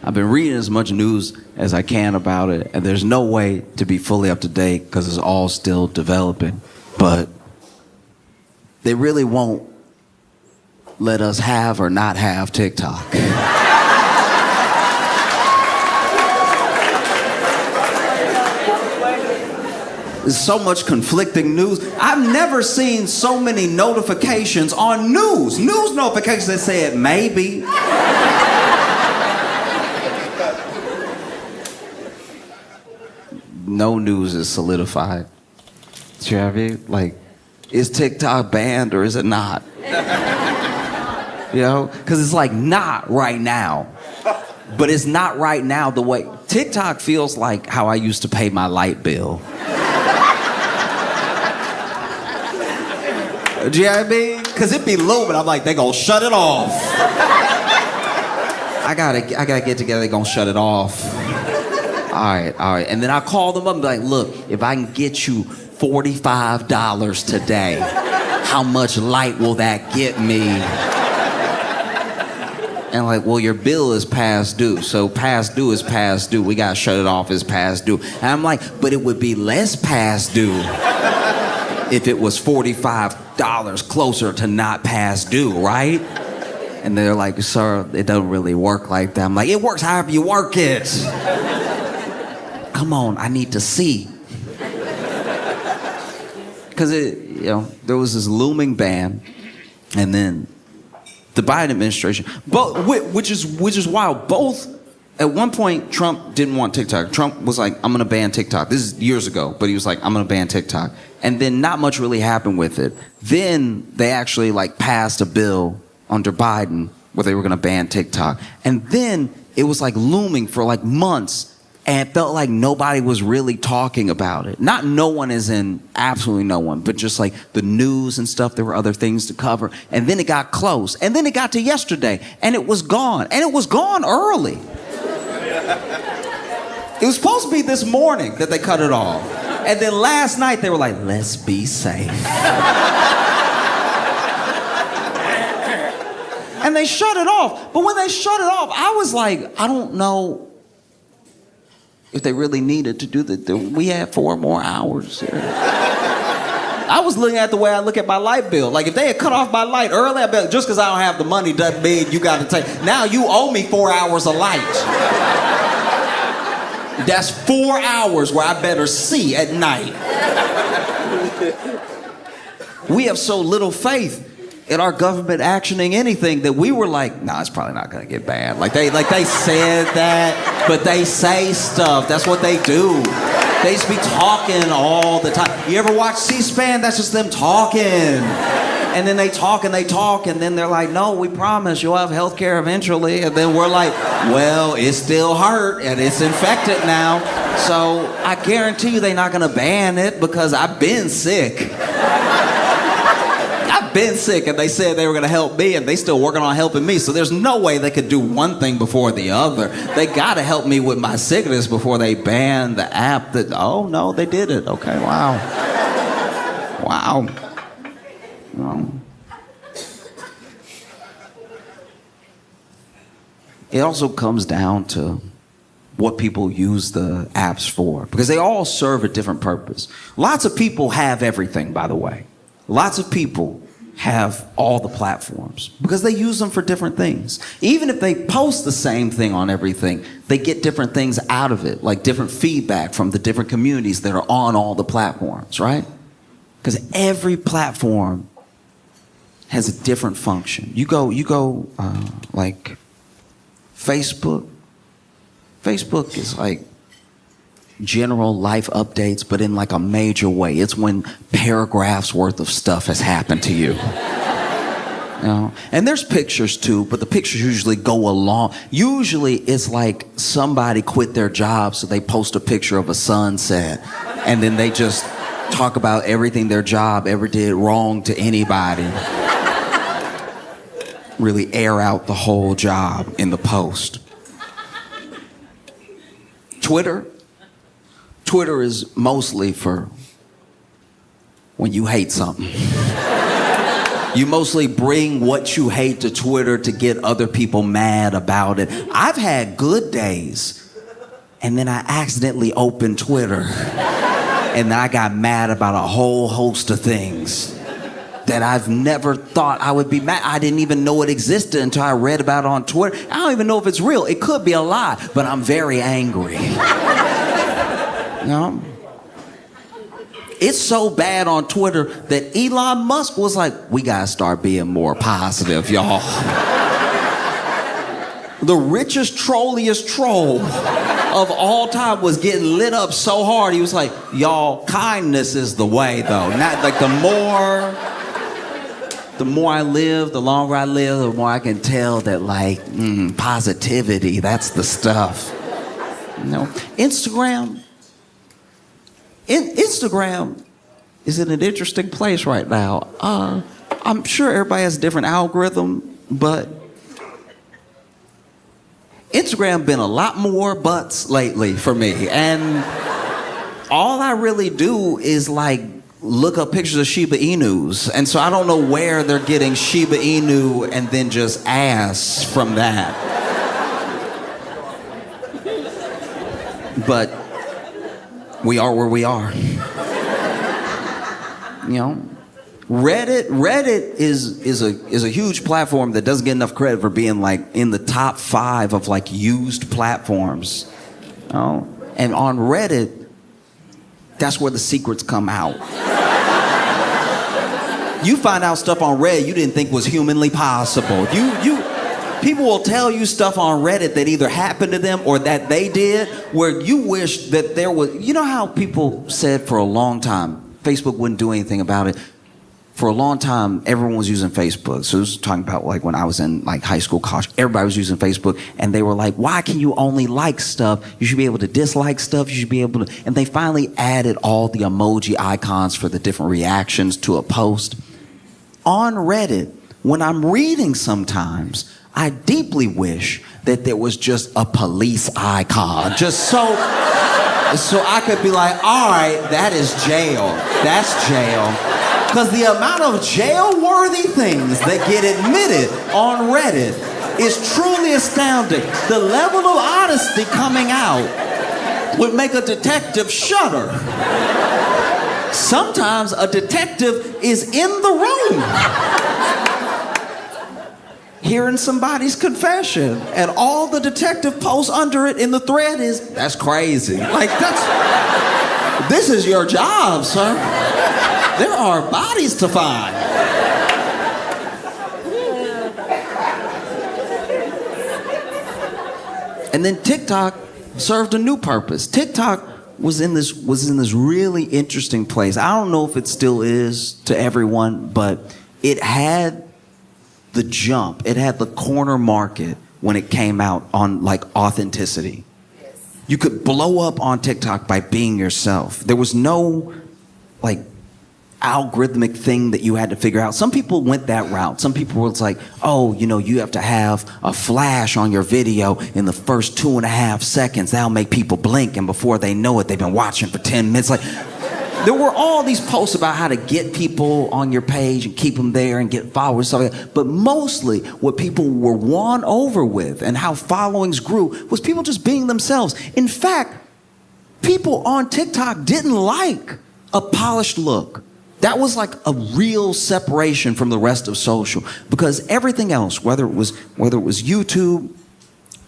I've been reading as much news as I can about it, and there's no way to be fully up to date because it's all still developing. But they really won't let us have or not have TikTok. There's so much conflicting news. I've never seen so many notifications on news. News notifications that said maybe. No news is solidified. Do you have it? Like, is TikTok banned or is it not? You know? Because it's like not right now. But it's not right now the way... TikTok feels like how I used to pay my light bill. Do you know what I mean? Because it be looming. I'm like, they gonna shut it off. I gotta get together, they gonna shut it off. All right. And then I call them up and be like, look, if I can get you $45 today, how much light will that get me? And like, well, your bill is past due. So past due is past due. We gotta shut it off as past due. And I'm like, but it would be less past due if it was $45 closer to not past due, right? And they're like, sir, it doesn't really work like that. I'm like, it works however you work it. Come on, I need to see. Because there was this looming ban, and then the Biden administration, which is wild. Both, at one point, Trump didn't want TikTok. Trump was like, I'm gonna ban TikTok. This is years ago, but he was like, I'm gonna ban TikTok. And then not much really happened with it. Then they actually like passed a bill under Biden where they were gonna ban TikTok. And then it was like looming for like months, and it felt like nobody was really talking about it. Not no one as in absolutely no one, but just like the news and stuff, there were other things to cover. And then it got close. And then it got to yesterday, and it was gone. And it was gone early. It was supposed to be this morning that they cut it off. And then last night they were like, let's be safe. And they shut it off. But when they shut it off, I was like, I don't know if they really needed to do that. We had 4 more hours here. I was looking at the way I look at my light bill. Like, if they had cut off my light early, I bet just because I don't have the money doesn't mean you got to take. Now you owe me 4 hours of light. That's 4 hours where I better see at night. We have so little faith in our government actioning anything that we were like, nah, it's probably not gonna get banned. Like they said that, but they say stuff. That's what they do. They just be talking all the time. You ever watch C-SPAN? That's just them talking. And then they talk, and then they're like, no, we promise you'll have health care eventually. And then we're like, well, it still hurt, and it's infected now. So I guarantee you they're not gonna ban it because I've been sick. I've been sick, and they said they were gonna help me, and they still working on helping me. So there's no way they could do one thing before the other. They gotta help me with my sickness before they ban the app that, oh no, they did it. Okay, wow. Wow. It also comes down to what people use the apps for, because they all serve a different purpose. Lots of people have everything, by the way. Lots of people have all the platforms because they use them for different things. Even if they post the same thing on everything, they get different things out of it, like different feedback from the different communities that are on all the platforms, right? Because every platform has a different function. You go like Facebook. Facebook is like general life updates, but in like a major way. It's when paragraphs worth of stuff has happened to you. You know? And there's pictures too, but the pictures usually go along. Usually it's like somebody quit their job, so they post a picture of a sunset, and then they just talk about everything their job ever did wrong to anybody. Really air out the whole job in the post. Twitter is mostly for when you hate something. You mostly bring what you hate to Twitter to get other people mad about it. I've had good days, and then I accidentally opened Twitter, and I got mad about a whole host of things that I've never thought I would be mad. I didn't even know it existed until I read about it on Twitter. I don't even know if it's real. It could be a lie, but I'm very angry. You know? It's so bad on Twitter that Elon Musk was like, we gotta start being more positive, y'all. The richest, trolliest troll of all time was getting lit up so hard. He was like, y'all, kindness is the way, though. Not like the more I live, the longer I live, the more I can tell that like positivity, that's the stuff. You know, Instagram is in an interesting place right now. I'm sure everybody has a different algorithm, but Instagram been a lot more butts lately for me, and all I really do is like look up pictures of Shiba Inus, and so I don't know where they're getting Shiba Inu and then just ass from that. But we are where we are. You know, Reddit is a huge platform that doesn't get enough credit for being like in the top 5 of like used platforms. You know? And on Reddit, that's where the secrets come out. You find out stuff on Reddit you didn't think was humanly possible. People will tell you stuff on Reddit that either happened to them or that they did, where you wish that there was. You know how people said for a long time Facebook wouldn't do anything about it. For a long time, everyone was using Facebook. So this was talking about like when I was in like high school, college, everybody was using Facebook, and they were like, why can you only like stuff? You should be able to dislike stuff. You should be able to, and they finally added all the emoji icons for the different reactions to a post. On Reddit, when I'm reading sometimes, I deeply wish that there was just a police icon, just so I could be like, all right, that is jail. That's jail. Because the amount of jail-worthy things that get admitted on Reddit is truly astounding. The level of honesty coming out would make a detective shudder. Sometimes a detective is in the room hearing somebody's confession, and all the detective posts under it in the thread is, that's crazy. Like, this is your job, sir. There are bodies to find. And then TikTok served a new purpose. TikTok was in this really interesting place. I don't know if it still is to everyone, but it had the jump. It had the corner market when it came out on like authenticity. Yes. You could blow up on TikTok by being yourself. There was no like algorithmic thing that you had to figure out. Some people went that route. Some people were like, oh, you know, you have to have a flash on your video in the first 2.5 seconds. That'll make people blink, and before they know it, they've been watching for 10 minutes. Like, there were all these posts about how to get people on your page and keep them there and get followers, stuff like that. But mostly what people were won over with and how followings grew was people just being themselves. In fact, people on TikTok didn't like a polished look. That was like a real separation from the rest of social, because everything else, whether it was YouTube,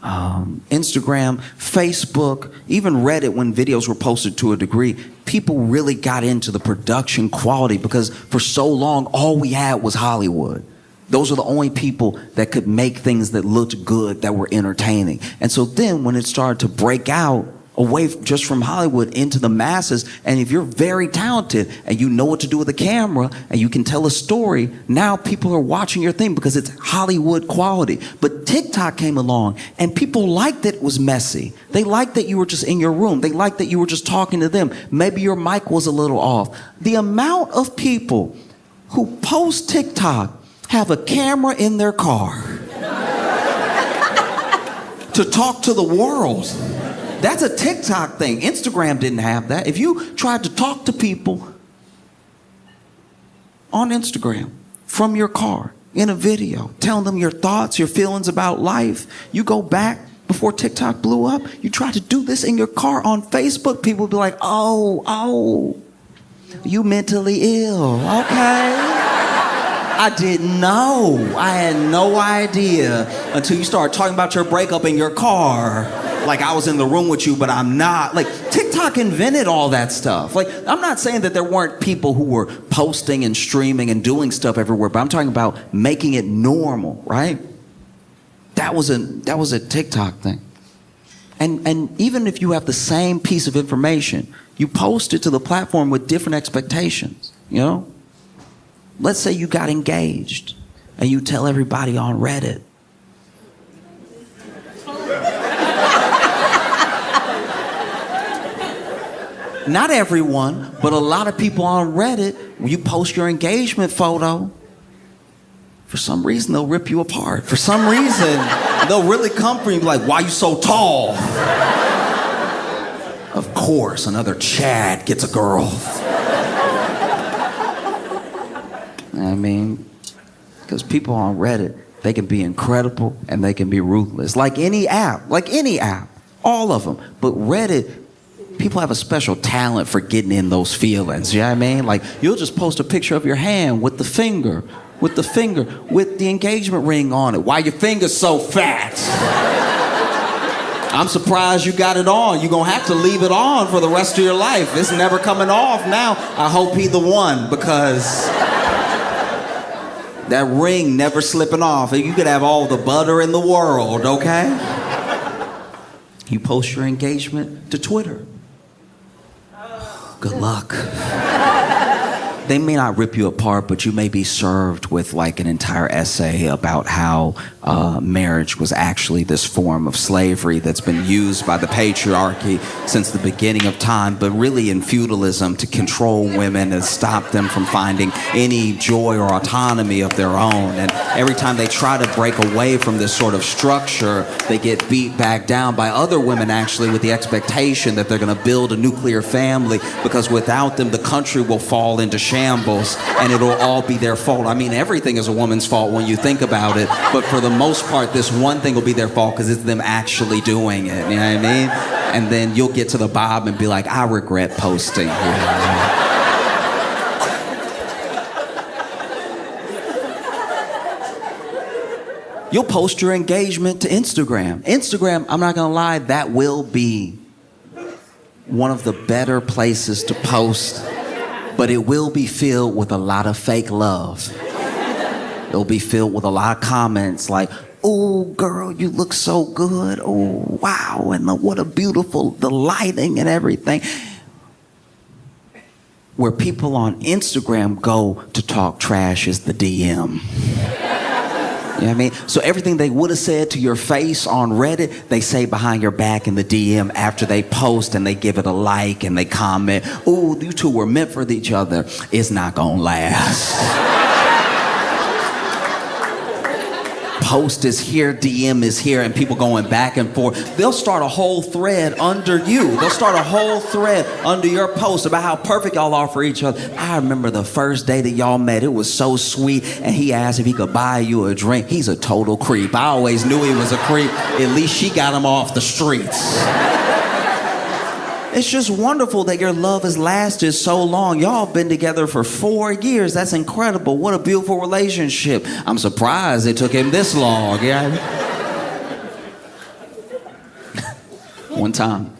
Instagram, Facebook, even Reddit, when videos were posted to a degree, people really got into the production quality, because for so long, all we had was Hollywood. Those are the only people that could make things that looked good, that were entertaining. And so then when it started to break out away just from Hollywood into the masses, and if you're very talented and you know what to do with a camera and you can tell a story, now people are watching your thing because it's Hollywood quality. But TikTok came along and people liked that it was messy. They liked that you were just in your room. They liked that you were just talking to them. Maybe your mic was a little off. The amount of people who post TikTok have a camera in their car to talk to the world. That's a TikTok thing. Instagram didn't have that. If you tried to talk to people on Instagram, from your car in a video, telling them your thoughts, your feelings about life. You go back before TikTok blew up, you try to do this in your car on Facebook, people would be like, oh, you mentally ill, okay. I didn't know. I had no idea until you started talking about your breakup in your car. Like I was in the room with you, but I'm not. Like TikTok invented all that stuff. Like I'm not saying that there weren't people who were posting and streaming and doing stuff everywhere, but I'm talking about making it normal, right? That was a TikTok thing. And even if you have the same piece of information, you post it to the platform with different expectations, you know? Let's say you got engaged and you tell everybody on Reddit. Not everyone, but a lot of people on Reddit, when you post your engagement photo, for some reason they'll rip you apart. For some reason, they'll really come for you like, why you so tall? Of course, another Chad gets a girl. I mean, because people on Reddit, they can be incredible and they can be ruthless. Like any app, all of them. But Reddit, people have a special talent for getting in those feelings, you know what I mean? Like, you'll just post a picture of your hand with the engagement ring on it. Why your finger's so fat? I'm surprised you got it on. You're gonna have to leave it on for the rest of your life. It's never coming off now. I hope he the one, because that ring never slipping off. You could have all the butter in the world, okay? You post your engagement to Twitter. Good luck. They may not rip you apart, but you may be served with like an entire essay about how marriage was actually this form of slavery that's been used by the patriarchy since the beginning of time, but really in feudalism to control women and stop them from finding any joy or autonomy of their own. And every time they try to break away from this sort of structure, they get beat back down by other women actually with the expectation that they're gonna build a nuclear family, because without them, the country will fall into shambles and it'll all be their fault. I mean, everything is a woman's fault when you think about it, but for the most part, this one thing will be their fault because it's them actually doing it, you know what I mean? And then you'll get to the bottom and be like, I regret posting. You'll post your engagement to Instagram. Instagram, I'm not gonna lie, that will be one of the better places to post, but it will be filled with a lot of fake love. It'll be filled with a lot of comments like, oh, girl, you look so good. Oh, wow, and what a beautiful, the lighting and everything. Where people on Instagram go to talk trash is the DM. You know what I mean? So everything they would have said to your face on Reddit, they say behind your back in the DM after they post, and they give it a like and they comment, ooh, you two were meant for each other. It's not gonna last. Post is here, DM is here, and people going back and forth. They'll start a whole thread under you. They'll start a whole thread under your post about how perfect y'all are for each other. I remember the first day that y'all met. It was so sweet, and he asked if he could buy you a drink. He's a total creep. I always knew he was a creep. At least she got him off the streets. It's just wonderful that your love has lasted so long. Y'all been together for 4 years. That's incredible. What a beautiful relationship. I'm surprised it took him this long. Yeah. One time,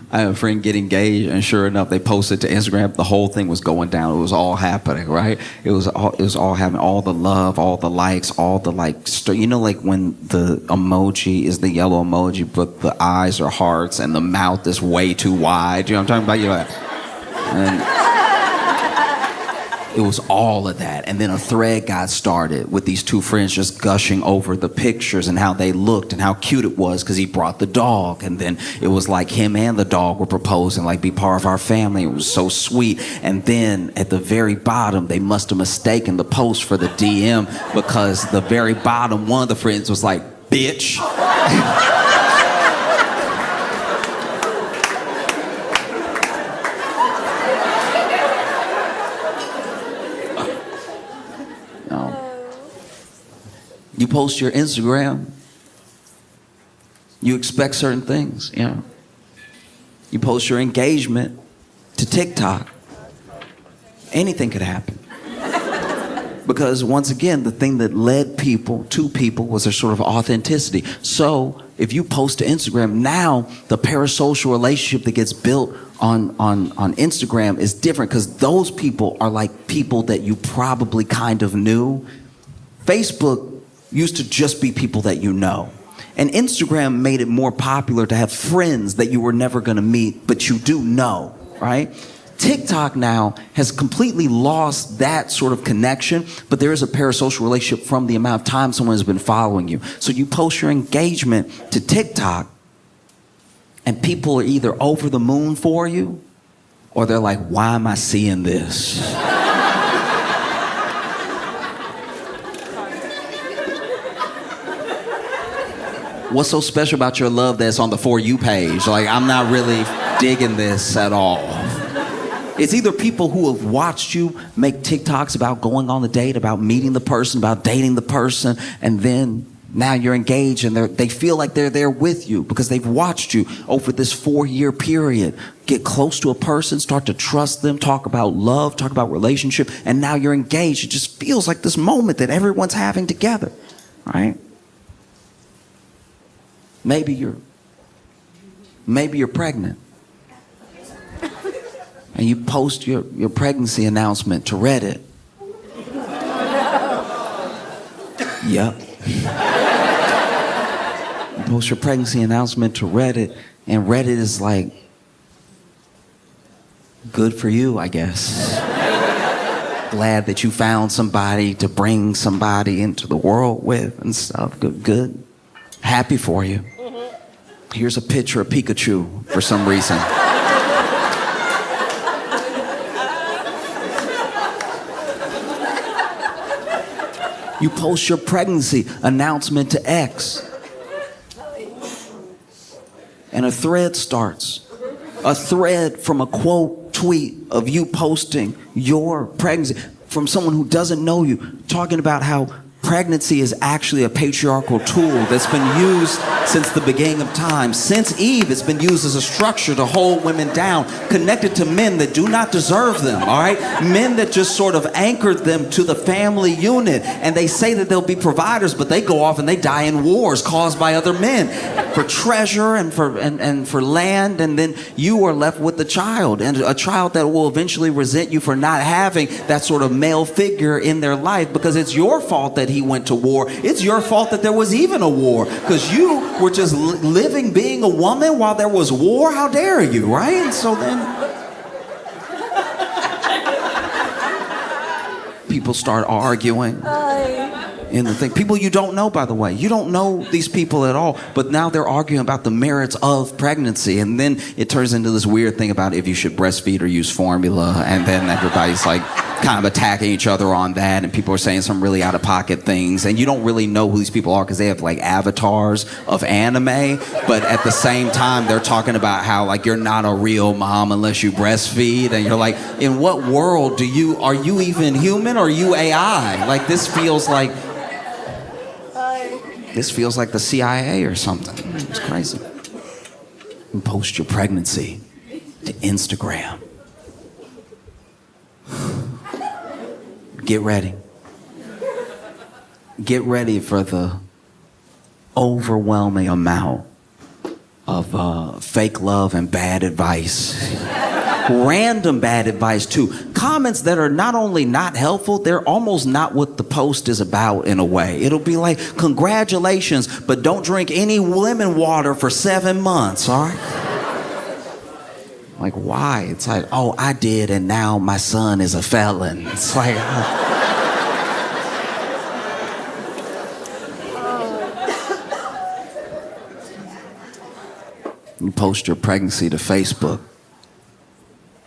I had a friend get engaged, and sure enough, they posted to Instagram. The whole thing was going down. It was all happening, right? It was all happening. All the love, all the likes, all the you know, like when the emoji is the yellow emoji, but the eyes are hearts and the mouth is way too wide. You know what I'm talking about? And it was all of that. And then a thread got started with these two friends just gushing over the pictures and how they looked and how cute it was because he brought the dog. And then it was like him and the dog were proposing, like, be part of our family. It was so sweet. And then at the very bottom, they must have mistaken the post for the DM, because the very bottom, one of the friends was like, bitch. You post your Instagram, you expect certain things, you know. You post your engagement to TikTok, anything could happen. Because once again, the thing that led people to people was their sort of authenticity. So if you post to Instagram, now the parasocial relationship that gets built on Instagram is different, because those people are like people that you probably kind of knew. Facebook used to just be people that you know. And Instagram made it more popular to have friends that you were never going to meet, but you do know, right? TikTok now has completely lost that sort of connection, but there is a parasocial relationship from the amount of time someone has been following you. So you post your engagement to TikTok, and people are either over the moon for you, or they're like, why am I seeing this? What's so special about your love that's on the For You page? Like, I'm not really digging this at all. It's either people who have watched you make TikToks about going on the date, about meeting the person, about dating the person, and then now you're engaged and they feel like they're there with you because they've watched you over this 4-year period. Get close to a person, start to trust them, talk about love, talk about relationship, and now you're engaged. It just feels like this moment that everyone's having together, right? Maybe you're pregnant. And you post your pregnancy announcement to Reddit. Yep. You post your pregnancy announcement to Reddit, and Reddit is like, good for you, I guess. Glad that you found somebody to bring somebody into the world with and stuff. Good. Happy for you. Here's a picture of Pikachu for some reason. You post your pregnancy announcement to X, and a thread starts. A thread from a quote tweet of you posting your pregnancy from someone who doesn't know you, talking about how pregnancy is actually a patriarchal tool that's been used since the beginning of time. Since Eve, it's been used as a structure to hold women down, connected to men that do not deserve them, all right? Men that just sort of anchored them to the family unit. And they say that they'll be providers, but they go off and they die in wars caused by other men for treasure and for land. And then you are left with the child, and a child that will eventually resent you for not having that sort of male figure in their life, because it's your fault that he went to war. It's your fault that there was even a war, because you were just living being a woman while there was war. How dare you, right? And so then people start arguing in the thing. People you don't know, by the way. You don't know these people at all, but now they're arguing about the merits of pregnancy. And then it turns into this weird thing about if you should breastfeed or use formula, and then everybody's like kind of attacking each other on that, and people are saying some really out-of-pocket things, and you don't really know who these people are because they have like avatars of anime, but at the same time they're talking about how like you're not a real mom unless you breastfeed, and you're like, in what world are you even human, or are you AI? Like this feels like the CIA or something. It's crazy. You post your pregnancy to Instagram. Get ready. Get ready for the overwhelming amount of fake love and bad advice. Random bad advice too. Comments that are not only not helpful, they're almost not what the post is about in a way. It'll be like, congratulations, but don't drink any lemon water for 7 months, all right? Like, why? It's like, oh, I did, and now my son is a felon. It's like, you post your pregnancy to Facebook.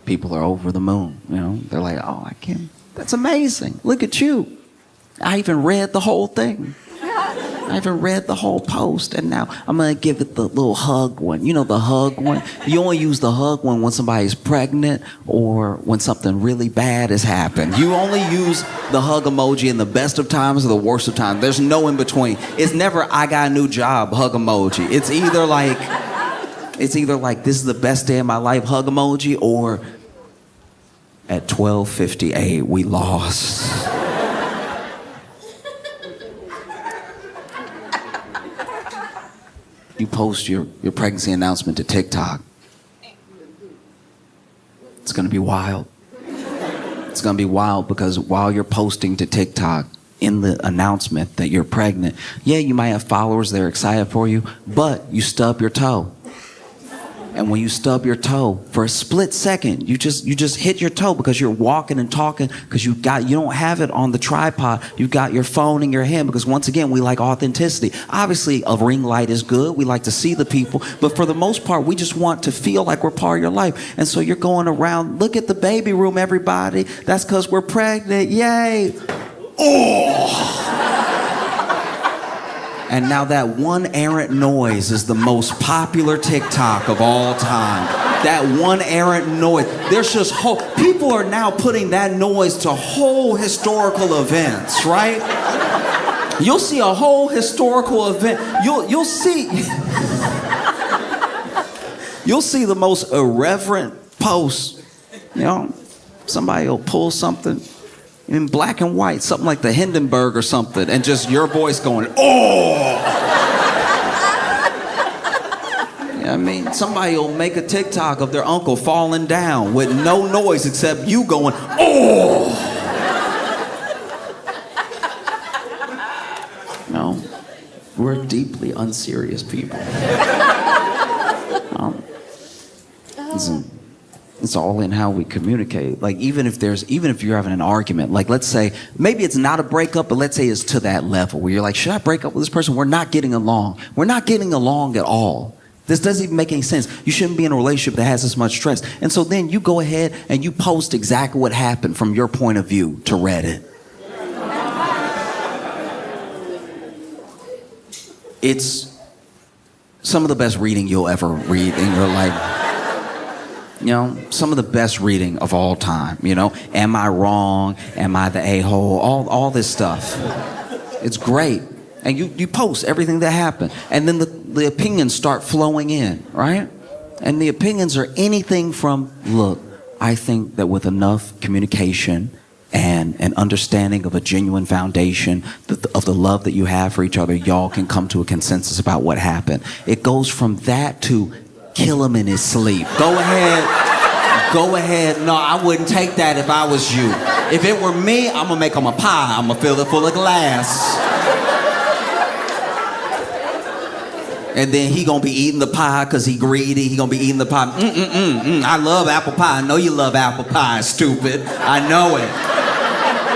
People are over the moon, you know? They're like, oh, I can't. That's amazing. Look at you. I even read the whole thing. I haven't read the whole post, and now I'm gonna give it the little hug one. You know, the hug one? You only use the hug one when somebody's pregnant or when something really bad has happened. You only use the hug emoji in the best of times or the worst of times. There's no in between. It's never, I got a new job, hug emoji. It's either like, this is the best day of my life, hug emoji, or at 12:58, we lost. You post your pregnancy announcement to TikTok. It's gonna be wild. It's gonna be wild because while you're posting to TikTok in the announcement that you're pregnant, yeah, you might have followers that are excited for you, but you stub your toe. And when you stub your toe, for a split second, you just hit your toe because you're walking and talking because you don't have it on the tripod. You've got your phone in your hand because once again, we like authenticity. Obviously, a ring light is good. We like to see the people. But for the most part, we just want to feel like we're part of your life. And so you're going around, look at the baby room, everybody. That's because we're pregnant. Yay. Oh. And now that one errant noise is the most popular TikTok of all time. That one errant noise. There's just people are now putting that noise to whole historical events, right? You'll see a whole historical event. You'll see the most irreverent posts. You know, somebody will pull something in black and white, something like the Hindenburg or something, and just your voice going, oh! I mean, somebody will make a TikTok of their uncle falling down with no noise except you going, oh! No, we're deeply unserious people. It's all in how we communicate. Like even if you're having an argument, like let's say, maybe it's not a breakup, but let's say it's to that level where you're like, should I break up with this person? We're not getting along. We're not getting along at all. This doesn't even make any sense. You shouldn't be in a relationship that has this much stress. And so then you go ahead and you post exactly what happened from your point of view to Reddit. It's some of the best reading you'll ever read in your life. You know, some of the best reading of all time, you know? Am I wrong? Am I the a-hole? All this stuff. It's great. And you post everything that happened. And then the opinions start flowing in, right? And the opinions are anything from, look, I think that with enough communication and an understanding of a genuine foundation of the love that you have for each other, y'all can come to a consensus about what happened. It goes from that to kill him in his sleep. Go ahead. No, I wouldn't take that if I was you. If it were me, I'm gonna make him a pie. I'm gonna fill it full of glass. And then he gonna be eating the pie because he greedy. He gonna be eating the pie. I love apple pie. I know you love apple pie, stupid. I know it.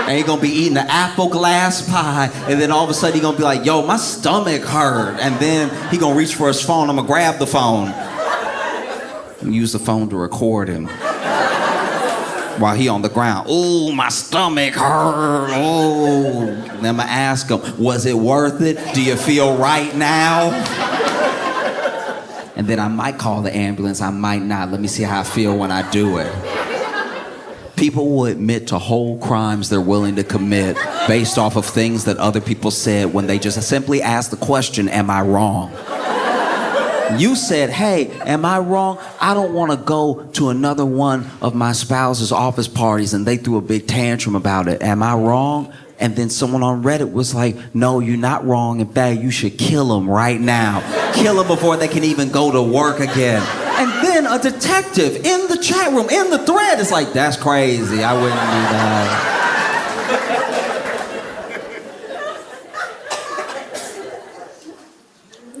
And he gonna be eating the apple glass pie, and then all of a sudden he gonna be like, yo, my stomach hurt. And then he gonna reach for his phone. I'm gonna grab the phone. And use the phone to record him while he on the ground. Ooh, my stomach hurt. Oh. Then I'm gonna ask him, was it worth it? Do you feel right now? And then I might call the ambulance, I might not. Let me see how I feel when I do it. People will admit to whole crimes they're willing to commit based off of things that other people said when they just simply ask the question, am I wrong? You said, hey, am I wrong? I don't want to go to another one of my spouse's office parties and they threw a big tantrum about it. Am I wrong? And then someone on Reddit was like, no, you're not wrong. In fact, you should kill them right now. Kill them before they can even go to work again. And then a detective in the chat room, in the thread, is like, that's crazy. I wouldn't do that.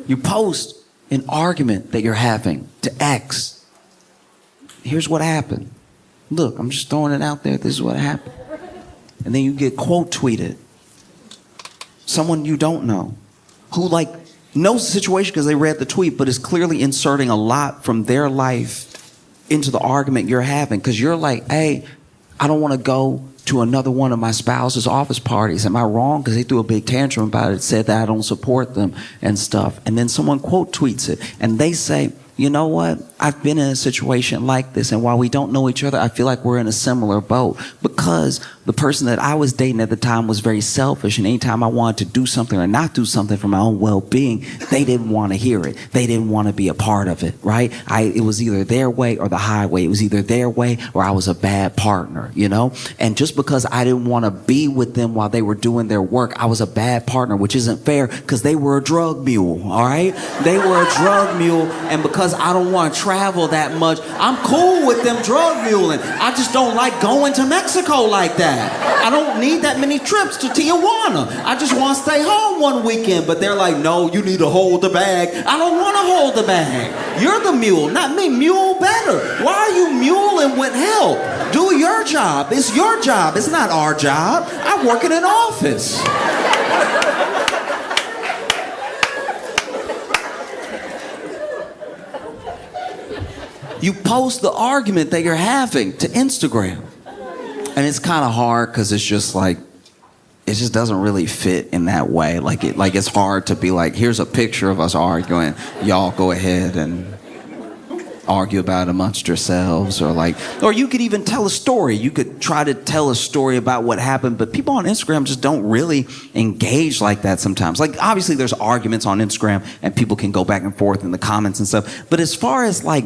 You post an argument that you're having to X. Here's what happened. Look, I'm just throwing it out there. This is what happened. And then you get quote tweeted. Someone you don't know who like knows the situation because they read the tweet, but is clearly inserting a lot from their life into the argument you're having. Because you're like, hey, I don't want to go to another one of my spouse's office parties. Am I wrong? Because they threw a big tantrum about it, said that I don't support them and stuff. And then someone quote tweets it, and they say, you know what? I've been in a situation like this, and while we don't know each other, I feel like we're in a similar boat, because the person that I was dating at the time was very selfish, and anytime I wanted to do something or not do something for my own well-being, they didn't want to hear it. They didn't want to be a part of it, right? It was either their way or the highway. It was either their way or I was a bad partner, you know? And just because I didn't want to be with them while they were doing their work, I was a bad partner, which isn't fair, because they were a drug mule, all right? They were a drug mule, and because I don't want to travel that much, I'm cool with them drug muling. I just don't like going to Mexico like that. I don't need that many trips to Tijuana. I just want to stay home one weekend. But they're like, no, you need to hold the bag. I don't want to hold the bag. You're the mule, not me. Mule better. Why are you muling with help? Do your job. It's your job. It's not our job. I work in an office. You post the argument that you're having to Instagram. And it's kind of hard because it's just like, it just doesn't really fit in that way. Like it's hard to be like, here's a picture of us arguing. Y'all go ahead and argue about it amongst yourselves, or you could even tell a story. You could try to tell a story about what happened, but people on Instagram just don't really engage like that sometimes. Like, obviously there's arguments on Instagram and people can go back and forth in the comments and stuff. But as far as like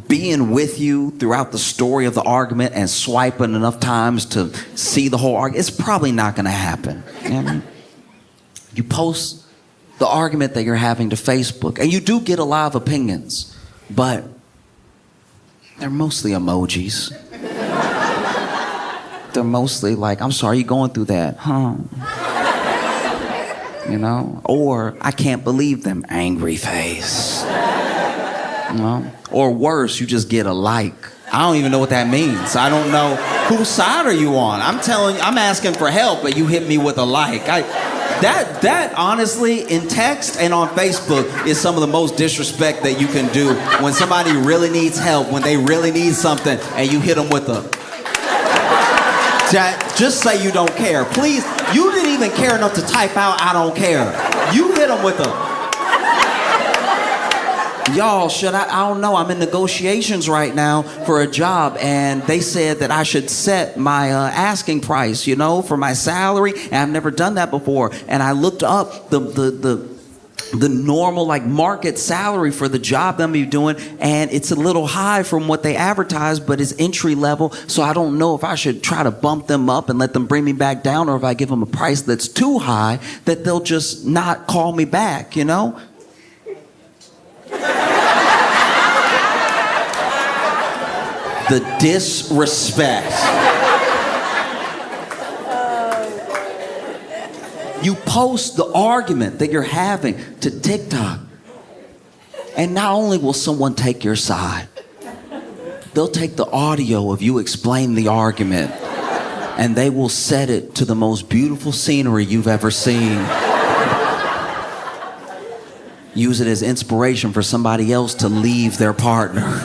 being with you throughout the story of the argument and swiping enough times to see the whole argument, it's probably not going to happen. You know what I mean? You post the argument that you're having to Facebook, and you do get a lot of opinions, but they're mostly emojis. They're mostly like, I'm sorry you're going through that, huh? You know? Or, I can't believe them, angry face. You know? Or worse, you just get a like. I don't even know what that means. I don't know whose side are you on. I'm asking for help, but you hit me with a like. That honestly, in text and on Facebook, is some of the most disrespect that you can do when somebody really needs help, when they really need something, and you hit them with a... Just say you don't care. Please, you didn't even care enough to type out, I don't care. You hit them with a... Y'all, I don't know, I'm in negotiations right now for a job, and they said that I should set my asking price, you know, for my salary, and I've never done that before. And I looked up the normal, like, market salary for the job that I'm gonna be doing, and it's a little high from what they advertise, but it's entry level, so I don't know if I should try to bump them up and let them bring me back down, or if I give them a price that's too high, that they'll just not call me back, you know? The disrespect. You post the argument that you're having to TikTok, and not only will someone take your side, they'll take the audio of you explain the argument, and they will set it to the most beautiful scenery you've ever seen. Use it as inspiration for somebody else to leave their partner.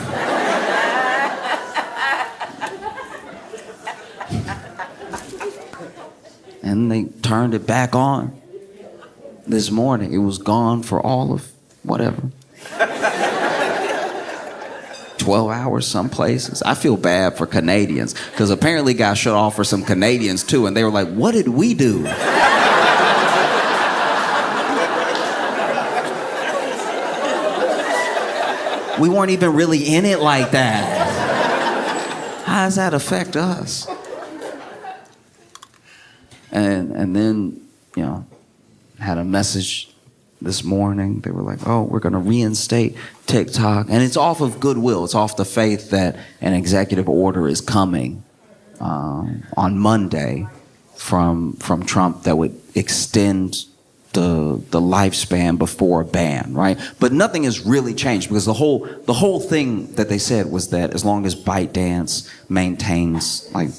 And they turned it back on this morning. It was gone for all of whatever. 12 hours some places. I feel bad for Canadians, because apparently got shut off for some Canadians too, and they were like, what did we do? We weren't even really in it like that. How does that affect us? And then, you know, had a message this morning. They were like, oh, we're going to reinstate TikTok. And it's off of goodwill. It's off the faith that an executive order is coming on Monday from Trump that would extend the lifespan before a ban, right? But nothing has really changed, because the whole thing that they said was that as long as ByteDance maintains, like,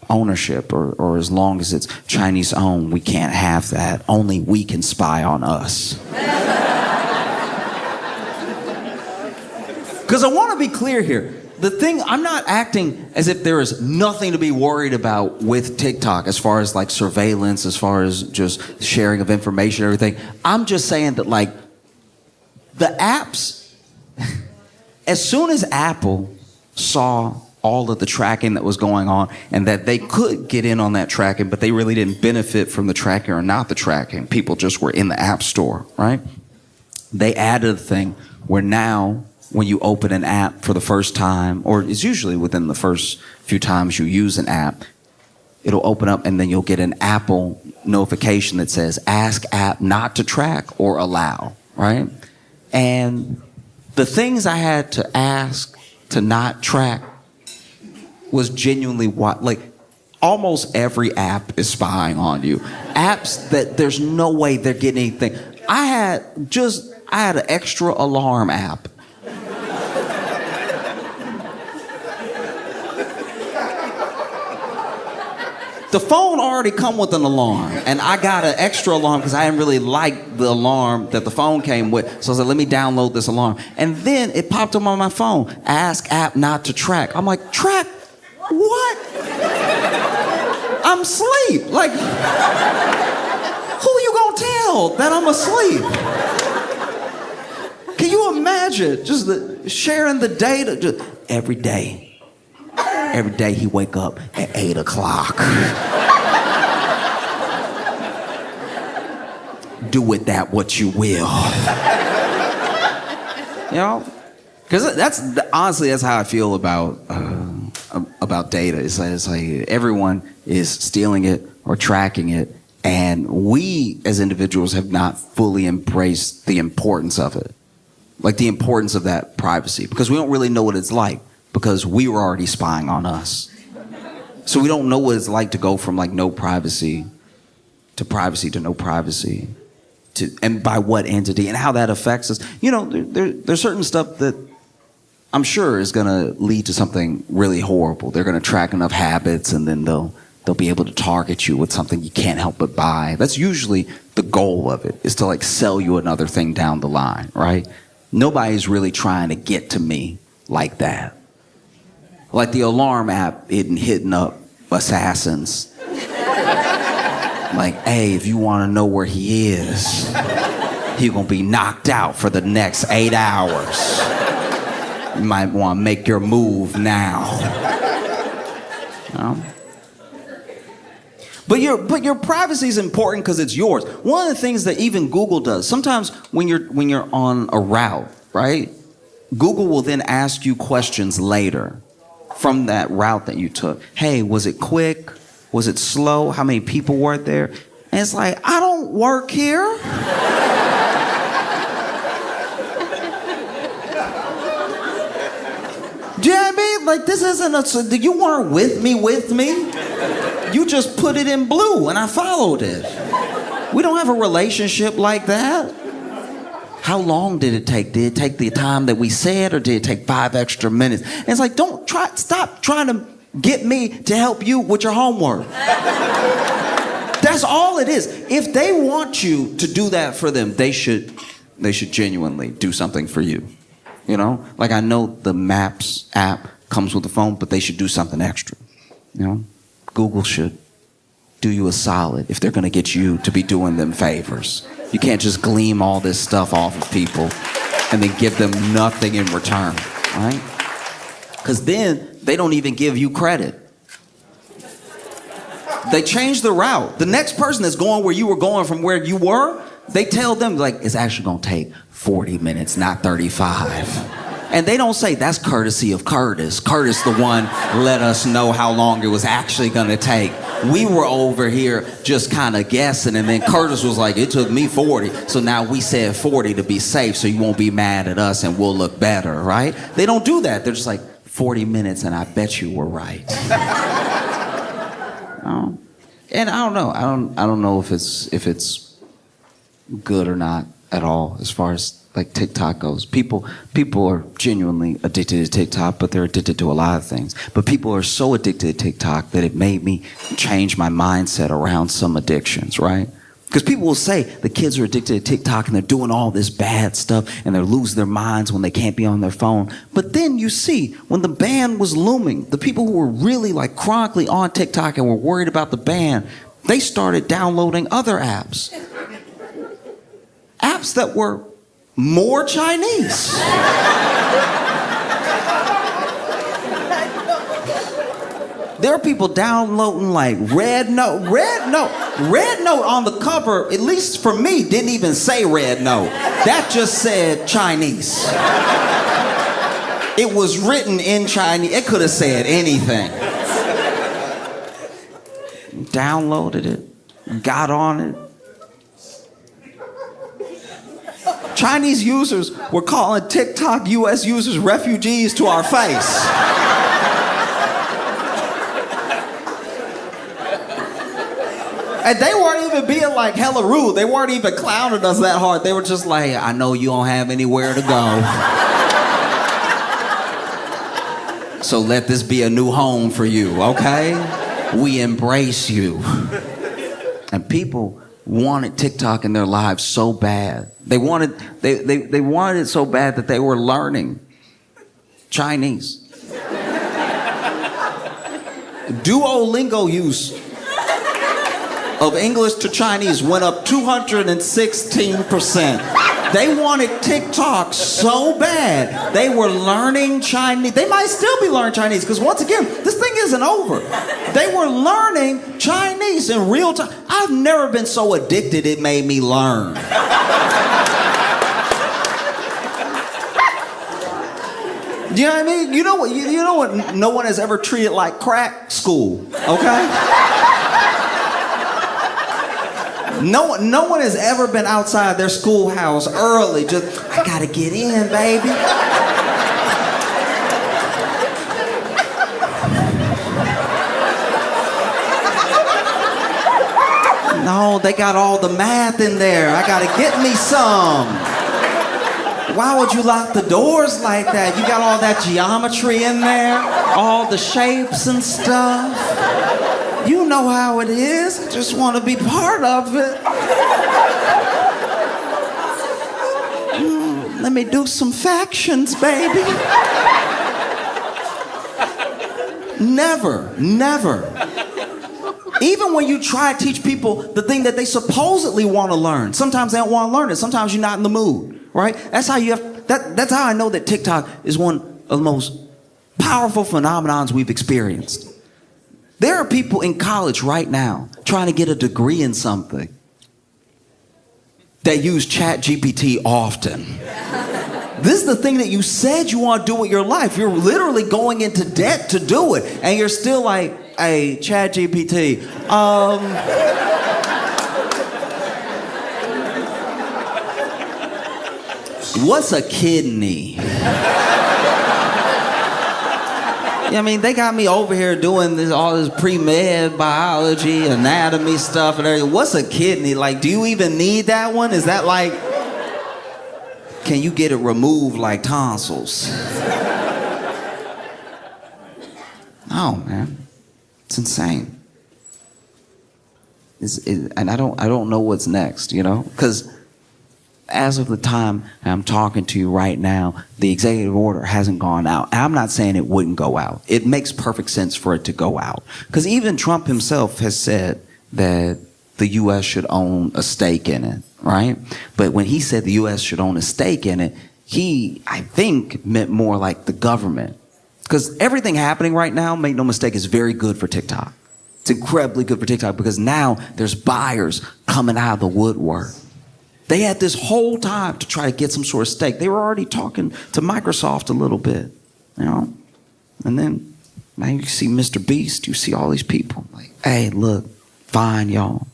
ownership, or as long as it's Chinese owned, we can't have that. Only we can spy on us. Because I want to be clear here. the thing, I'm not acting as if there is nothing to be worried about with TikTok as far as like surveillance, as far as just sharing of information, everything. I'm just saying that like the apps, as soon as Apple saw all of the tracking that was going on and that they could get in on that tracking, but they really didn't benefit from the tracking or not the tracking. People just were in the app store, right? They added a thing where now when you open an app for the first time, or it's usually within the first few times you use an app, it'll open up and then you'll get an Apple notification that says, ask app not to track or allow, right? And the things I had to ask to not track was genuinely what, like, almost every app is spying on you. Apps that there's no way they're getting anything. I had an extra alarm app. The phone already come with an alarm, and I got an extra alarm because I didn't really like the alarm that the phone came with. So I said, let me download this alarm. And then it popped up on my phone, ask app not to track. I'm like, track what? I'm asleep. Like, who you gonna tell that I'm asleep? Can you imagine just sharing the data just every day? Every day he wake up at 8 o'clock. Do with that what you will. You know? Because honestly, that's how I feel about data. It's like everyone is stealing it or tracking it, and we as individuals have not fully embraced the importance of it. Like the importance of that privacy, because we don't really know what it's like. Because we were already spying on us. So we don't know what it's like to go from like no privacy to no privacy, and by what entity and how that affects us. You know, there's certain stuff that I'm sure is gonna lead to something really horrible. They're gonna track enough habits and then they'll be able to target you with something you can't help but buy. That's usually the goal of it, is to like sell you another thing down the line, right? Nobody's really trying to get to me like that. Like the alarm app hitting up assassins. Like, hey, if you want to know where he is, he's going to be knocked out for the next 8 hours. You might want to make your move now. You know? But your privacy is important because it's yours. One of the things that even Google does, sometimes when you're on a route, right? Google will then ask you questions later from that route that you took. Hey, was it quick? Was it slow? How many people were there? And it's like, I don't work here. Do you know what I mean? Like, this isn't you weren't with me. You just put it in blue and I followed it. We don't have a relationship like that. How long did it take? Did it take the time that we said, or did it take 5 extra minutes? And it's like, stop trying to get me to help you with your homework. That's all it is. If they want you to do that for them, they should genuinely do something for you. You know? Like, I know the Maps app comes with the phone, but they should do something extra. You know? Google should do you a solid if they're gonna get you to be doing them favors. You can't just glean all this stuff off of people and then give them nothing in return, right? Because then they don't even give you credit. They change the route. The next person that's going where you were going from where you were, they tell them, like, it's actually gonna take 40 minutes, not 35. And they don't say, that's courtesy of Curtis. Curtis, the one, let us know how long it was actually gonna take. We were over here just kind of guessing, and then Curtis was like, it took me 40. So now we said 40 to be safe, so you won't be mad at us and we'll look better, right? They don't do that. They're just like, 40 minutes and I bet you were right. And I don't know. I don't know if it's good or not at all as far as like TikTok goes. People are genuinely addicted to TikTok, but they're addicted to a lot of things. But people are so addicted to TikTok that it made me change my mindset around some addictions, right? Because people will say the kids are addicted to TikTok and they're doing all this bad stuff and they're losing their minds when they can't be on their phone. But then you see, when the ban was looming, the people who were really like chronically on TikTok and were worried about the ban, they started downloading other apps. Apps that were more Chinese. There are people downloading like Red Note. Red Note on the cover, at least for me, didn't even say Red Note. That just said Chinese. It was written in Chinese. It could have said anything. Downloaded it, got on it. Chinese users were calling TikTok US users refugees to our face. And they weren't even being like hella rude. They weren't even clowning us that hard. They were just like, I know you don't have anywhere to go. So let this be a new home for you, okay? We embrace you. And people wanted TikTok in their lives so bad. They wanted it so bad that they were learning Chinese. Duolingo use of English to Chinese went up 216%. They wanted TikTok so bad, they were learning Chinese. They might still be learning Chinese, because once again, this thing isn't over. They were learning Chinese in real time. I've never been so addicted it made me learn. You know what I mean? You know what no one has ever treated like crack? School, okay? No one has ever been outside their schoolhouse early, just, I gotta get in, baby. No, they got all the math in there. I gotta get me some. Why would you lock the doors like that? You got all that geometry in there, all the shapes and stuff. You know how it is. I just want to be part of it. Let me do some factions, baby. Never. Even when you try to teach people the thing that they supposedly want to learn, sometimes they don't want to learn it. Sometimes you're not in the mood, right? That's how I know that TikTok is one of the most powerful phenomenons we've experienced. There are people in college right now trying to get a degree in something that use ChatGPT often. This is the thing that you said you want to do with your life. You're literally going into debt to do it. And you're still like, hey, ChatGPT, what's a kidney? I mean, they got me over here doing all this pre-med biology, anatomy stuff and everything. What's a kidney? Like, do you even need that one? Is that like, can you get it removed like tonsils? No, man. It's insane. And I don't know what's next, you know? Because as of the time I'm talking to you right now, the executive order hasn't gone out. And I'm not saying it wouldn't go out. It makes perfect sense for it to go out. Because even Trump himself has said that the U.S. should own a stake in it, right? But when he said the U.S. should own a stake in it, he, I think, meant more like the government. Because everything happening right now, make no mistake, is very good for TikTok. It's incredibly good for TikTok because now there's buyers coming out of the woodwork. They had this whole time to try to get some sort of stake. They were already talking to Microsoft a little bit, you know? And then, man, you see Mr. Beast, you see all these people. Like, hey, look, fine, y'all.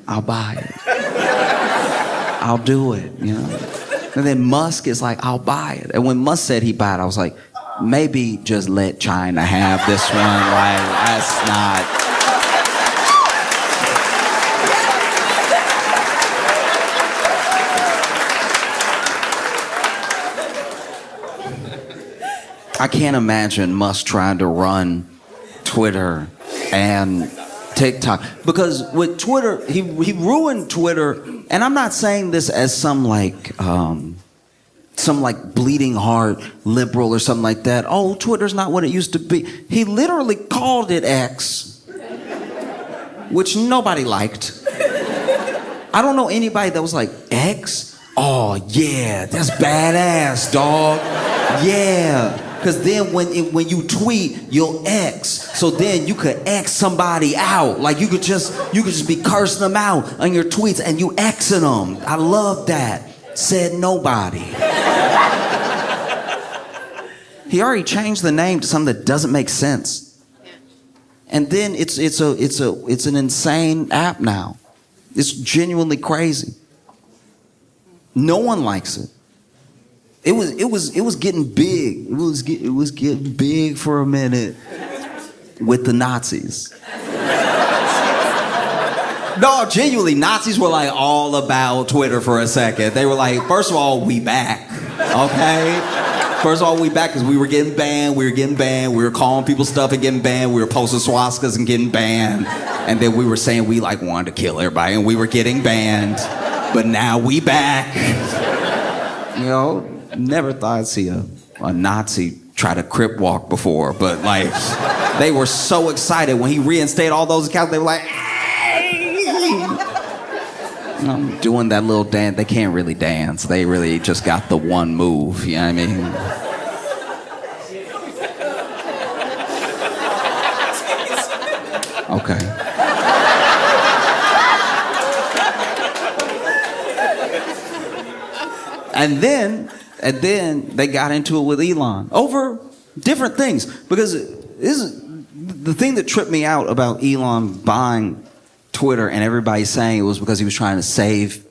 I'll buy it. I'll do it, you know? And then Musk is like, I'll buy it. And when Musk said he buy it, I was like, maybe just let China have this one. Like, that's not... I can't imagine Musk trying to run Twitter and TikTok. Because with Twitter, he ruined Twitter, and I'm not saying this as some bleeding heart liberal or something like that. Oh, Twitter's not what it used to be. He literally called it X, which nobody liked. I don't know anybody that was like, X? Oh, yeah, that's badass, dog. Yeah. Because then when you tweet, you'll X. So then you could X somebody out. Like you could just be cursing them out on your tweets and you Xing them. I love that. Said nobody. He already changed the name to something that doesn't make sense. And then it's an insane app now. It's genuinely crazy. No one likes it. It was getting big. It was getting big for a minute with the Nazis. No, genuinely, Nazis were like all about Twitter for a second. They were like, first of all, we back, okay? First of all, we back because we were getting banned. We were calling people stuff and getting banned. We were posting swastikas and getting banned. And then we were saying we like wanted to kill everybody and we were getting banned. But now we back. You know, never thought I'd see a Nazi try to crip walk before, but like, they were so excited when he reinstated all those accounts. They were like, I'm doing that little dance. They can't really dance. They really just got the one move, you know what I mean? Okay. And then they got into it with Elon over different things. Because the thing that tripped me out about Elon buying Twitter and everybody saying it was because he was trying to save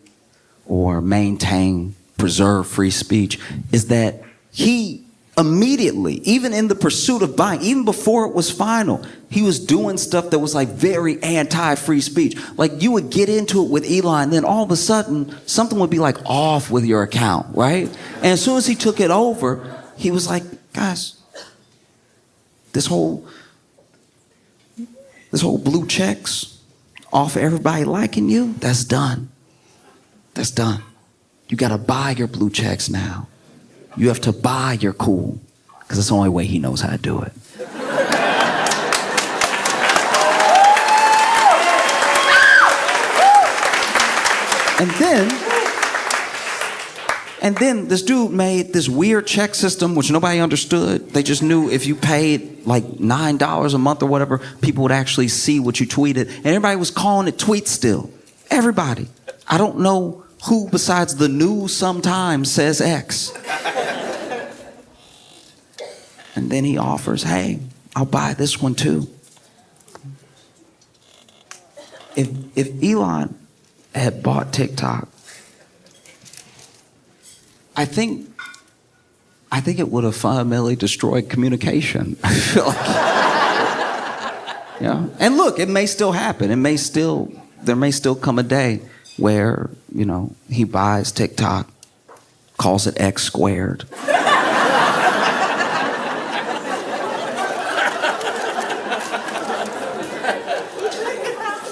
or maintain, preserve free speech, is that he immediately, even in the pursuit of buying, even before it was final, he was doing stuff that was like very anti-free speech. Like you would get into it with Elon, and then all of a sudden something would be like off with your account, right? And as soon as he took it over, he was like, guys, this whole blue checks off everybody liking you, that's done. That's done. You gotta buy your blue checks now. You have to buy your cool, because it's the only way he knows how to do it. And then this dude made this weird check system which nobody understood. They just knew if you paid like $9 a month or whatever, people would actually see what you tweeted. And everybody was calling it tweet still. Everybody. I don't know who besides the news sometimes says X. And then he offers, hey, I'll buy this one too. If Elon had bought TikTok, I think it would have fundamentally destroyed communication. I feel like, yeah. And look, it may still happen. There may still come a day where, you know, he buys TikTok, calls it X squared.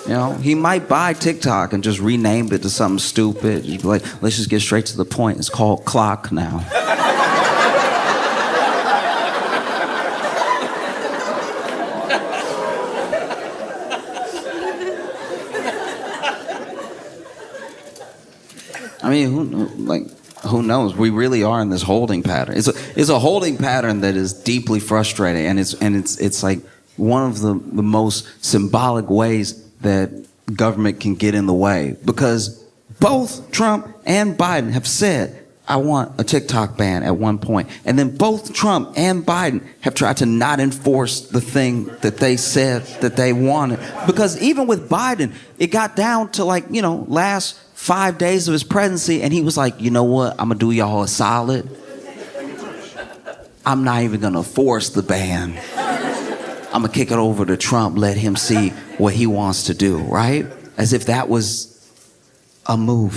You know, he might buy TikTok and just rename it to something stupid. Just be like, let's just get straight to the point. It's called Clock now. I mean, who knows? We really are in this holding pattern. It's a holding pattern that is deeply frustrating, and it's like one of the most symbolic ways that government can get in the way, because both Trump and Biden have said, I want a TikTok ban at one point. And then both Trump and Biden have tried to not enforce the thing that they said that they wanted. Because even with Biden, it got down to like, you know, last 5 days of his presidency, and he was like, you know what, I'm gonna do y'all a solid. I'm not even gonna force the ban. I'm gonna kick it over to Trump, let him see what he wants to do, right? As if that was a move.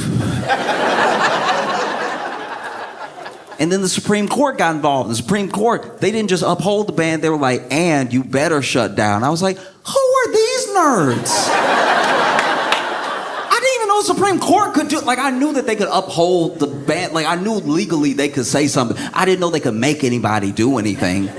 And then the Supreme Court got involved. The Supreme Court, they didn't just uphold the ban, they were like, and you better shut down. I was like, who are these nerds. I didn't even know the Supreme Court could do, like, I knew that they could uphold the ban, like, I knew legally they could say something. I didn't know they could make anybody do anything.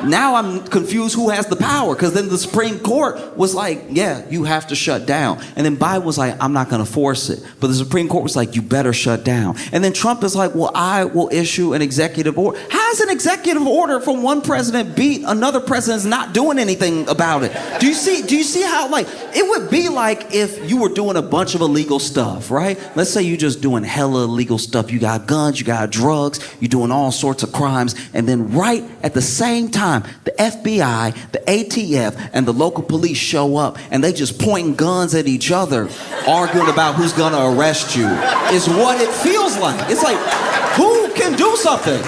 Now I'm confused who has the power, because then the Supreme Court was like, yeah, you have to shut down. And then Biden was like, I'm not going to force it. But the Supreme Court was like, you better shut down. And then Trump is like, well, I will issue an executive order. How does an executive order from one president beat another president's not doing anything about it? Do you see how, like, it would be like if you were doing a bunch of illegal stuff, right? Let's say you're just doing hella illegal stuff. You got guns, you got drugs, you're doing all sorts of crimes. And then right at the same time, the FBI, the ATF, and the local police show up, and they just pointing guns at each other, arguing about who's gonna arrest you, is what it feels like. It's like, who can do something?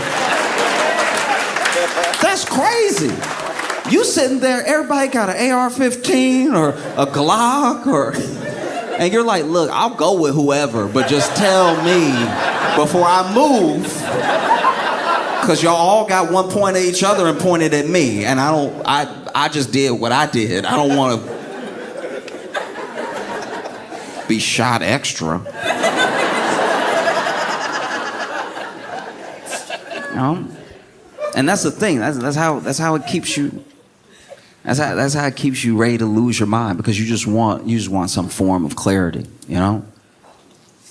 That's crazy. You sitting there, everybody got an AR-15 or a Glock, and you're like, look, I'll go with whoever, but just tell me before I move. Because y'all all got one point at each other and pointed at me, and I just did what I did. I don't want to be shot extra. You know? And that's the thing. That's how it keeps you. That's how it keeps you ready to lose your mind, because you just want some form of clarity, you know.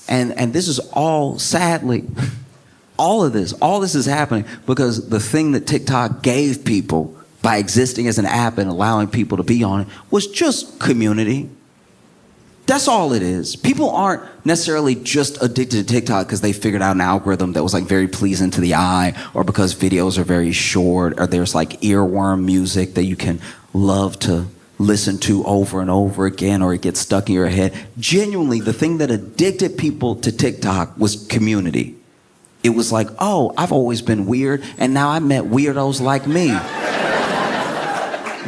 And this is all, sadly. All this is happening because the thing that TikTok gave people by existing as an app and allowing people to be on it was just community. That's all it is. People aren't necessarily just addicted to TikTok because they figured out an algorithm that was like very pleasing to the eye, or because videos are very short, or there's like earworm music that you can love to listen to over and over again, or it gets stuck in your head. Genuinely, the thing that addicted people to TikTok was community. It was like, oh, I've always been weird, and now I met weirdos like me.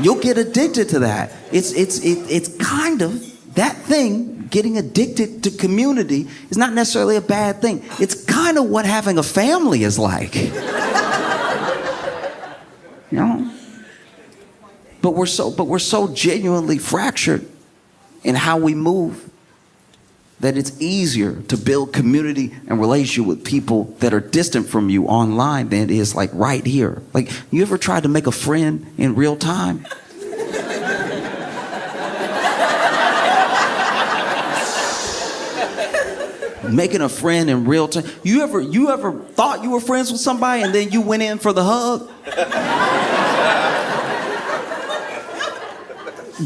You'll get addicted to that. It's kind of that thing. Getting addicted to community is not necessarily a bad thing. It's kind of what having a family is like. You know? But we're so genuinely fractured in how we move that it's easier to build community and relationship with people that are distant from you online than it is like right here. Like, you ever tried to make a friend in real time? Making a friend in real time. You ever thought you were friends with somebody and then you went in for the hug?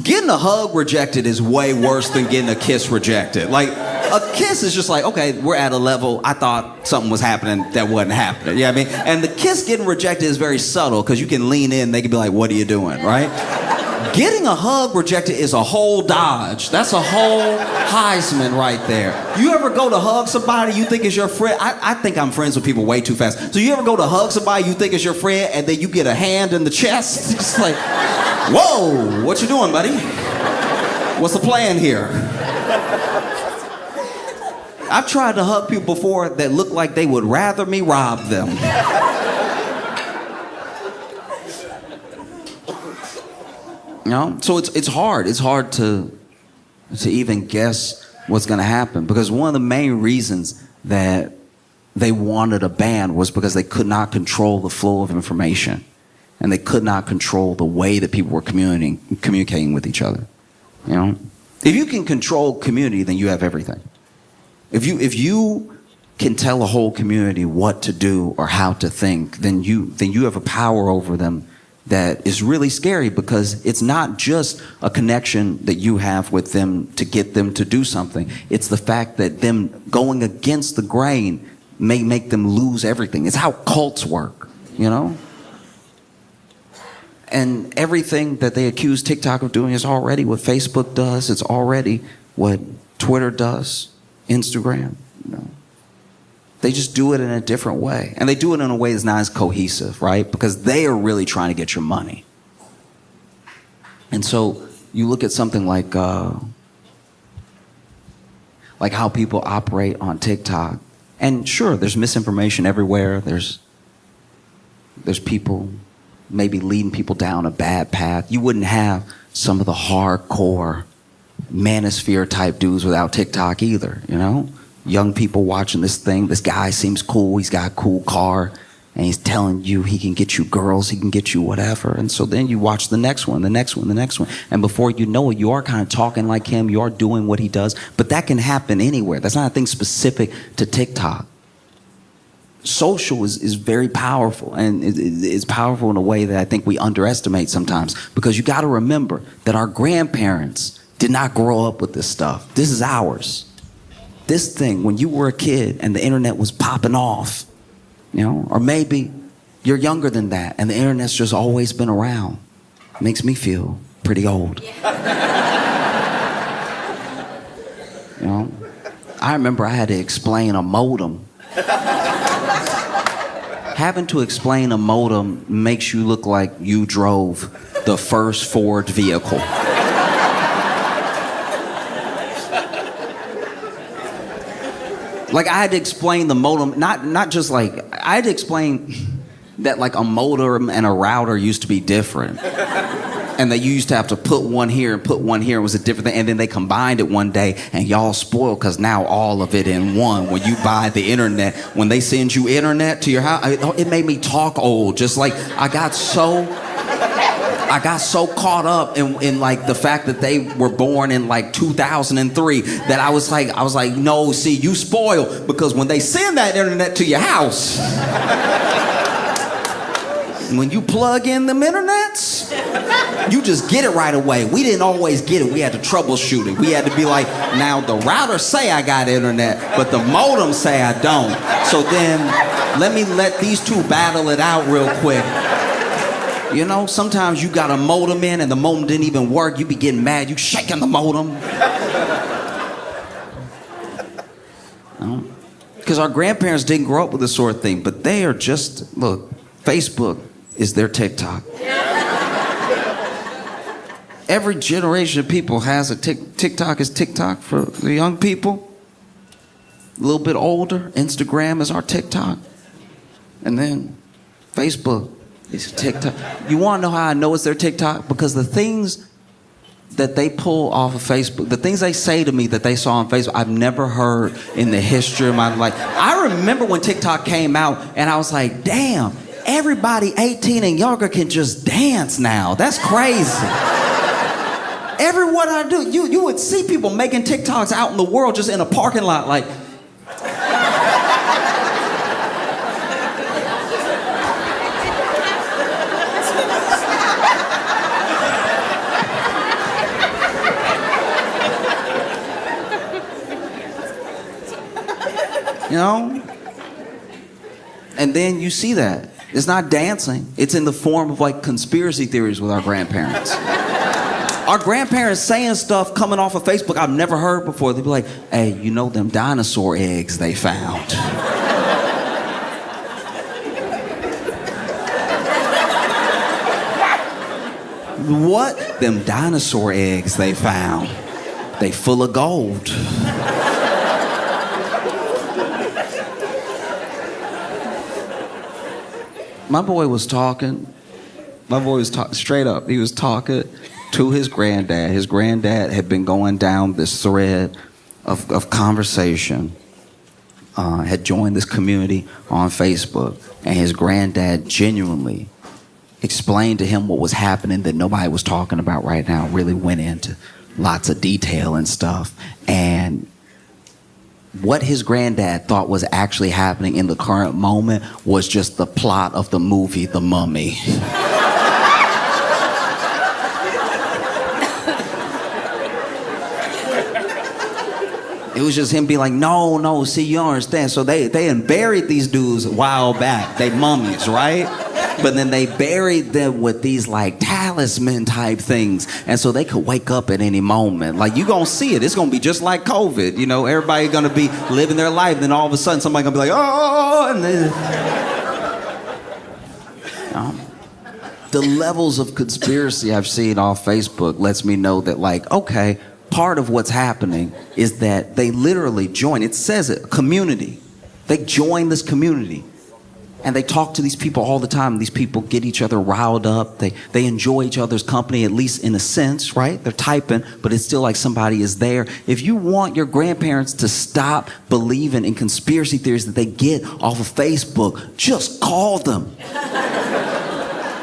Getting a hug rejected is way worse than getting a kiss rejected. Like, a kiss is just like, okay, we're at a level, I thought something was happening that wasn't happening. You know what I mean? And the kiss getting rejected is very subtle, because you can lean in, they can be like, what are you doing, right? Getting a hug rejected is a whole dodge. That's a whole Heisman right there. You ever go to hug somebody you think is your friend? I think I'm friends with people way too fast. So you ever go to hug somebody you think is your friend, and then you get a hand in the chest? It's like, whoa, what you doing, buddy? What's the plan here? I've tried to hug people before that look like they would rather me rob them. You know? So it's hard. It's hard to even guess what's going to happen, because one of the main reasons that they wanted a ban was because they could not control the flow of information, and they could not control the way that people were communicating with each other. You know, if you can control community, then you have everything. If you can tell a whole community what to do or how to think, then you have a power over them that is really scary, because it's not just a connection that you have with them to get them to do something. It's the fact that them going against the grain may make them lose everything. It's how cults work, you know? And everything that they accuse TikTok of doing is already what Facebook does. It's already what Twitter does, Instagram, you know? They just do it in a different way. And they do it in a way that's not as cohesive, right? Because they are really trying to get your money. And so you look at something like how people operate on TikTok. And sure, there's misinformation everywhere. There's people maybe leading people down a bad path. You wouldn't have some of the hardcore manosphere type dudes without TikTok either, you know? Young people watching this thing, this guy seems cool, he's got a cool car, and he's telling you he can get you girls, he can get you whatever. And so then you watch the next one, the next one, the next one. And before you know it, you are kind of talking like him, you are doing what he does. But that can happen anywhere. That's not a thing specific to TikTok. Social is very powerful, and it's powerful in a way that I think we underestimate sometimes, because you got to remember that our grandparents did not grow up with this stuff. This is ours. This thing, when you were a kid and the internet was popping off, you know, or maybe you're younger than that and the internet's just always been around. It makes me feel pretty old. You know, I remember I had to explain a modem. Having to explain a modem makes you look like you drove the first Ford vehicle. Like, I had to explain the modem, not just like, I had to explain that like a modem and a router used to be different. And that you used to have to put one here and put one here. It was a different thing. And then they combined it one day, and y'all spoiled because now all of it in one. When you buy the internet, when they send you internet to your house, it made me talk old. Just like I got so caught up in like the fact that they were born in like 2003 that I was like, no, see, you spoiled, because when they send that internet to your house, when you plug in them internets, you just get it right away. We didn't always get it. We had to troubleshoot it. We had to be like, now the router say I got internet, but the modem say I don't. So then let these two battle it out real quick. You know, sometimes you got a modem in and the modem didn't even work. You be getting mad. You shaking the modem. Because our grandparents didn't grow up with this sort of thing, but they are just, look, Facebook is their TikTok. Every generation of people has a TikTok is TikTok for the young people. A little bit older, Instagram is our TikTok. And then Facebook is TikTok. You want to know how I know it's their TikTok? Because the things that they pull off of Facebook, the things they say to me that they saw on Facebook, I've never heard in the history of my life. I remember when TikTok came out and I was like, damn, everybody 18 and younger can just dance now. That's crazy. Everywhere I do, you would see people making TikToks out in the world just in a parking lot like, you know? And then you see that. It's not dancing. It's in the form of like conspiracy theories with our grandparents. Our grandparents saying stuff coming off of Facebook I've never heard before. They'd be like, hey, you know them dinosaur eggs they found? What? Them dinosaur eggs they found. They full of gold. My boy was talking. Straight up. He was talking to his granddad. His granddad had been going down this thread of conversation, had joined this community on Facebook, and his granddad genuinely explained to him what was happening that nobody was talking about right now, really went into lots of detail and stuff. And what his granddad thought was actually happening in the current moment was just the plot of the movie The Mummy. It was just him being like, no, see, you don't understand. So they had buried these dudes a while back. They mummies, right? But then they buried them with these like talisman type things. And so they could wake up at any moment. Like, you gonna see it. It's gonna be just like COVID. You know, everybody gonna be living their life. Then all of a sudden somebody gonna be like, oh, and then... the levels of conspiracy I've seen off Facebook lets me know that, like, okay, part of what's happening is that they literally join, it says it, community. They join this community. And they talk to these people all the time. These people get each other riled up. They enjoy each other's company, at least in a sense, right? They're typing, but it's still like somebody is there. If you want your grandparents to stop believing in conspiracy theories that they get off of Facebook, just call them.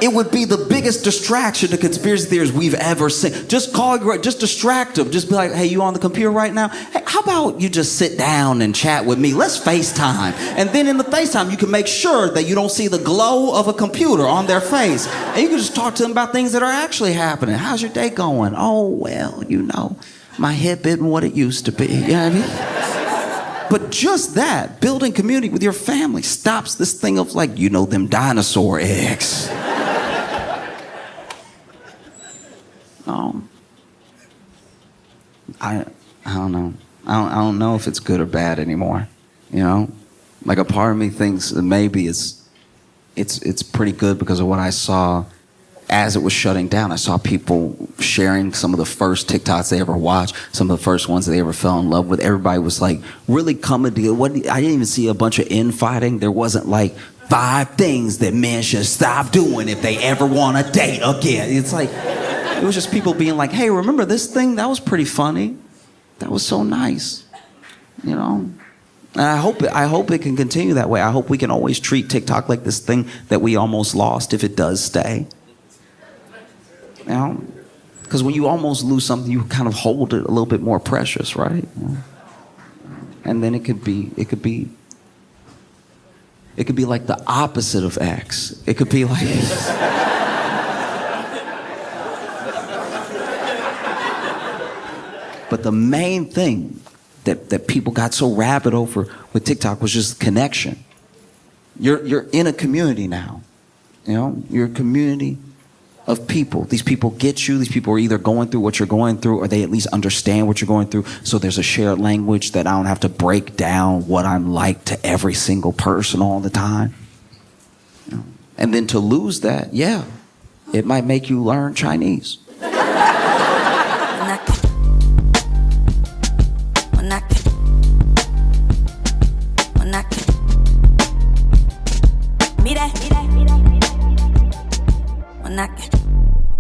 It would be the biggest distraction to conspiracy theories we've ever seen. Just call, just distract them. Just be like, hey, you on the computer right now? Hey, how about you just sit down and chat with me? Let's FaceTime. And then in the FaceTime, you can make sure that you don't see the glow of a computer on their face. And you can just talk to them about things that are actually happening. How's your day going? Oh, well, you know, my hip isn't what it used to be. You know what I mean? But just that, building community with your family stops this thing of like, you know, them dinosaur eggs. I don't know. I don't know if it's good or bad anymore. You know, like a part of me thinks that maybe it's pretty good because of what I saw as it was shutting down. I saw people sharing some of the first TikToks they ever watched, some of the first ones they ever fell in love with. Everybody was like really coming together. I didn't even see a bunch of infighting. There wasn't like 5 things that men should stop doing if they ever want to date again. It's like, it was just people being like, hey, remember this thing? That was pretty funny. That was so nice, you know? And I hope it can continue that way. I hope we can always treat TikTok like this thing that we almost lost if it does stay. You know? Because when you almost lose something, you kind of hold it a little bit more precious, right? You know? And then it could be like the opposite of X. It could be like... But the main thing that people got so rabid over with TikTok was just connection. You're in a community now. You know, you're a community of people. These people get you. These people are either going through what you're going through or they at least understand what you're going through. So there's a shared language that I don't have to break down what I'm like to every single person all the time. You know? And then to lose that, yeah, it might make you learn Chinese.